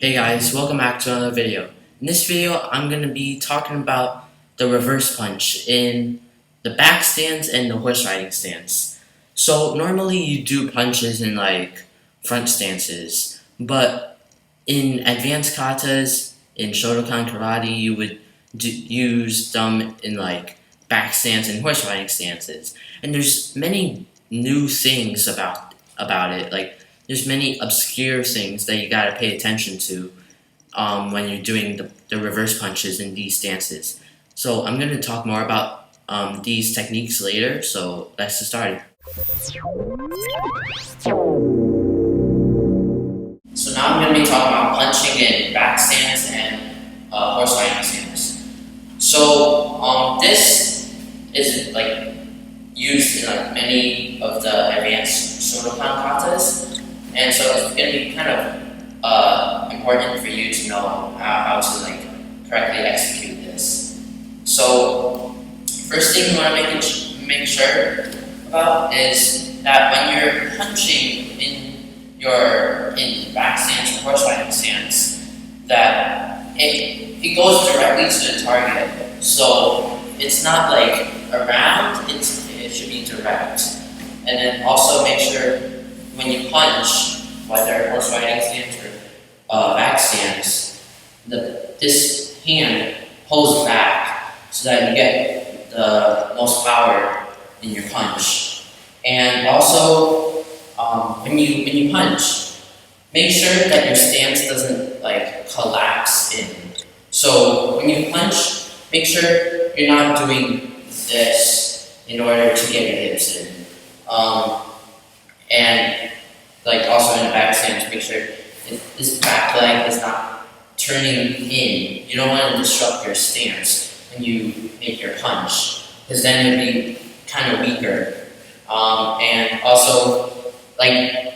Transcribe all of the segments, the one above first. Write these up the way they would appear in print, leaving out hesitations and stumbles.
Hey guys, welcome back to another video. In this video, I'm going to be talking about the reverse punch in the back stance and the horse riding stance. So normally you do punches in like front stances, but in advanced katas, in Shotokan karate, you would use them in like back stance and horse riding stances. And there's many new things about it, like there's many obscure things that you gotta pay attention to when you're doing the reverse punches in these stances. So I'm going to talk more about these techniques later, so let's get started. So now I'm going to be talking about punching in back stance and horse riding stance. So this is like used in like many of the advanced Shotokan katas, and so it's going to be kind of important for you to know how to like correctly execute this. So first thing you want to make sure about is that when you're punching in back stance or horse riding stance, that it goes directly to the target. So it's not like around, it should be direct. And then also make sure when you punch, whether horse riding stance or back stance, this hand pulls back so that you get the most power in your punch. And also, when you punch, make sure that your stance doesn't like collapse in. So when you punch, make sure you're not doing this in order to get your hips in. And like also in the back stance, make sure this back leg is not turning in. You don't want to disrupt your stance when you make your punch, because then it'll be kind of weaker. And also, like,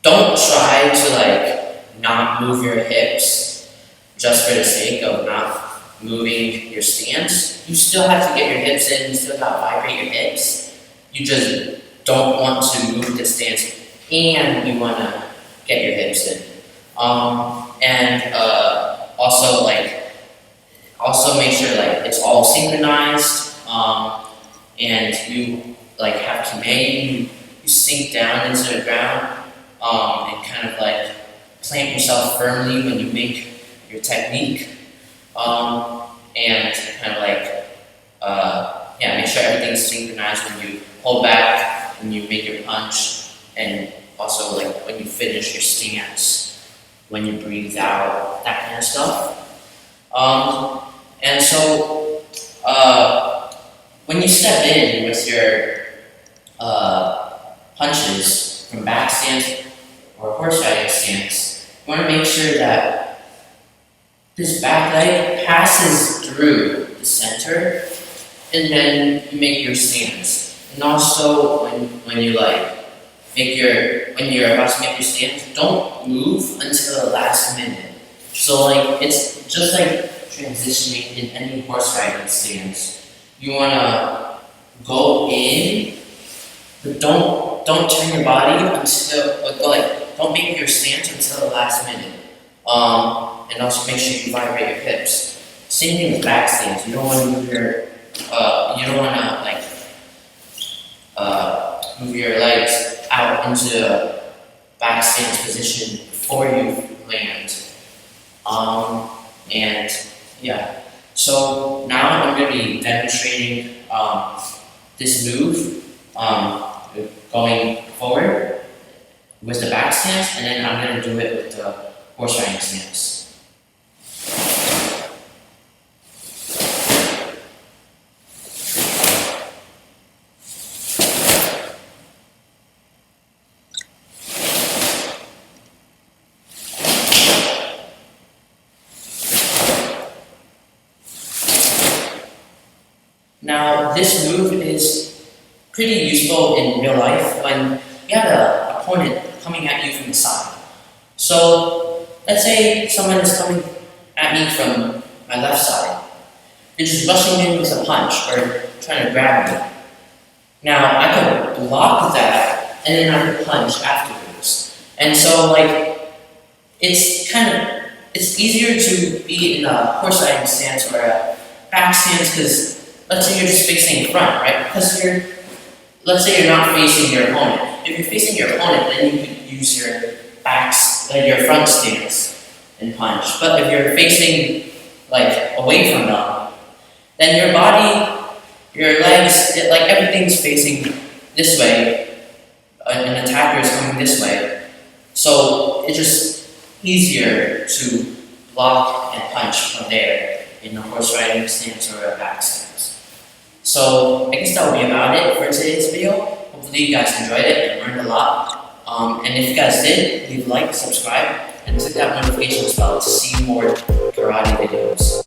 don't try to like not move your hips just for the sake of not moving your stance. You still have to get your hips in. You still got to vibrate your hips. You just don't want to move the stance, and you want to get your hips in. And also make sure like it's all synchronized, and you like have kime, you sink down into the ground, and kind of like plant yourself firmly when you make your technique, and kind of like, make sure everything's synchronized when you hold back, when you make your punch, and also like when you finish your stance, when you breathe out, that kind of stuff. And so when you step in with your punches from back stance or horse riding stance, you want to make sure that this back leg passes through the center, and then you make your stance. And also when you like when you're about to make your stance, don't move until the last minute. So like it's just like transitioning in any horse riding stance. You wanna go in, but don't turn your body don't make your stance until the last minute. And also make sure you vibrate your hips. Same thing with back stance. You don't want to move move your legs out into a back stance position before you land. And yeah, so now I'm going to be demonstrating this move, going forward with the back stance, and then I'm going to do it with the horse riding stance. Now, this move is pretty useful in real life when you have an opponent coming at you from the side. So, let's say someone is coming at me from my left side. They're just rushing in with a punch or trying to grab me. Now, I could block that, and then I could punch afterwards. And so, like, it's easier to be in a horse riding stance or a back stance because let's say you're just facing front, right? Because let's say you're not facing your opponent. If you're facing your opponent, then you could use your front stance and punch. But if you're facing like away from them, then your body, your legs, everything's facing this way. An attacker is coming this way. So it's just easier to block and punch from there in a horse riding stance or a back stance. So I guess that will be about it for today's video. Hopefully you guys enjoyed it and learned a lot. And if you guys did, leave a like, subscribe, and click that notifications bell to see more karate videos.